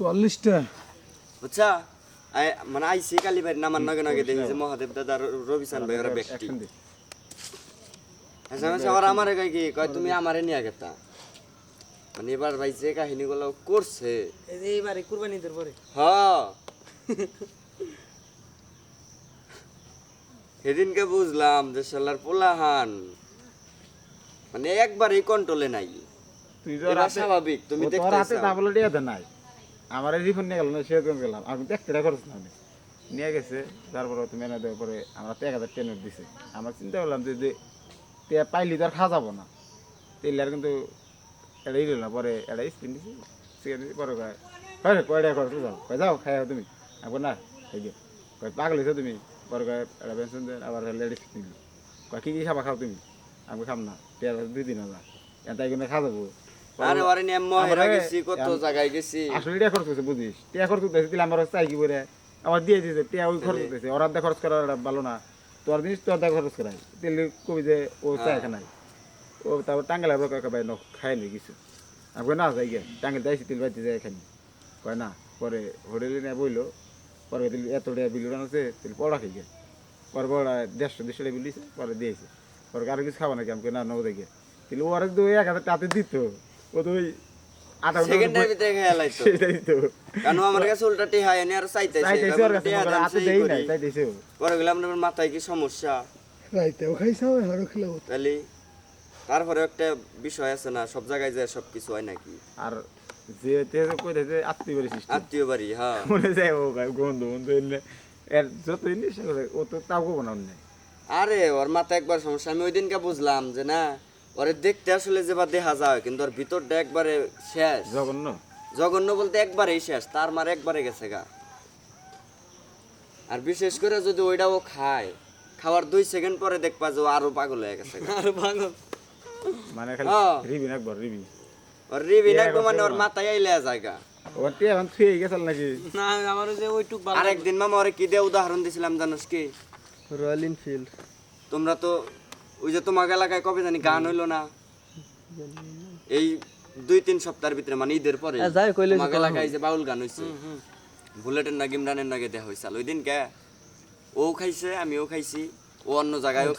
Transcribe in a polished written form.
44টা বুঝছা মানে আইসি কালী ভাই নামার নগে নগে দেখি মহাদেব দাদা রবিশান ভাই ওরা ব্যক্তি সবার আমারে কয় কি কয় তুমি আমারে নিয়ে গেতা মানে এবার ভাই যে কাহিনীগুলো করছে এইবারে কুরবানিদের পরে হ্যাঁ সেদিনকে বুঝলাম যে শালার পোলাহান মানে একবারই কন্ট্রোলে নাই তুই এবার স্বাভাবিক তুমি তোর হাতে দেখতেছ তাবলে দিয়ে দে নাই আমার রিফোন নিয়ে গেল না সে গেলাম আমি দেখতে খরচ না নিয়ে গেছে তারপরে তুমি এনে দেওয়ার পরে আমরা 1000 টেনের দিছে আমার চিন্তা করলাম যে তে পাইলি তো আর খাওয়া যাবো না তেল আর কিন্তু এটা ই না পরে এটা স্পিন দিছি সিগারেট দিছি পরে কয় কয় টাকা খরচ যাও কয় যাও খাই তুমি আমি না এই যে কয় পাগল হয়েছো তুমি পরে কয় এটা পেনশন দেন আবার লেডিস নিল কয় কী খাবা খাও তুমি আমি খাম না 2 দিন না তাই কিন্তু খাওয়া যাবো আরে ওরে নিয়ে মহেরা গেছি কত জায়গায় গেছি আসলে টাকা খরচ করছে বুঝিস টাকা খরচ করতেছে দিলে আমার চাই কি করে আমার দিয়ে দিয়েছে টাকা ওই খরচ করতেছে ওর আধা খরচ করা ভালো না তোর জিনিস তোর আধা খরচ করাই তেলে কবি যে ও চায় খানাই ও তারপর টাঙ্গেল আবার কয় ভাই খাই নি কিছু আমি কই না যাই গিয়ে টাঙ্গেল যাইছি তেল বাড়িতে যাই খানি কয় না পরে হোটেলে নিয়ে বইলো পরে তেল এত টাকা বিল আছে তেল পড়া খাই গিয়ে পরে পড়া 150-200 টাকা বিল দিয়েছে পরে দিয়েছে পরে আরো কিছু খাবো নাকি আমি কই না নগদ গিয়ে তেল ওর 1000 টাকা দিত ও তো ওই সেকেন্ডের ভিতরে খেয়াল আইতো কারণ আমার কাছে উল্টা টিহা এনে আর চাইতেছে পরে গেলাম আপনার মাথায় কি সমস্যা রাইতেও খাইছে আমারও খেলাম তাহলে তারপরে একটা বিষয় আছে না সব জায়গায় যায় সব কিছু হয় নাকি আর যে তেজ কইতেছে আত্মীয় বাড়ি সিস্টেম আত্মীয় বাড়ি হ্যাঁ মনে যায় ও গায় গন্ধ গন্ধ এনে এর যত জিনিস ও তো তাও কো না অন্য আরে ওর মাথা একবার সমস্যা আমি ওই দিনকে বুঝলাম যে না ওরে দেখতে আসলে যে বা দেখা যায় কিন্তু ওর ভিতরটা একবারে শেষ জঘন্য জঘন্য বলতে একবারেই শেষ তার মার একবারে গেছে গা আর বিশেষ করে যদি ওইটাও খায় খাওয়ার 2 সেকেন্ড পরে দেখবা যে ও আরো পাগল হয়ে গেছে আর পাগল মানে খালি রিবি একবার রিবি ওর রিবি একদম মানে ওর মাথায় আইলে জায়গা ওর টিয়া এখন থুয়ে গেছাল নাকি না আমার যে ওইটুক ভালো আরেকদিন মামা ওরে কি দিয়ে উদাহরণ দিছিলাম জানোস কি রয়্যাল এনফিল্ড তোমরা তো ওই যে তোমার এলাকায় কবে জানি গান হইলো না এই 2-3 সপ্তাহের ভিতরে মানে ঈদের পরে যাই কইলে তোমার এলাকায় যে বাউল গান হইছে বুলেটের নাকি ইমরানের নাকি দেয়া হইছে ওই দিন কে ও খাইছে আমিও খাইছি ও অন্য জায়গায়ও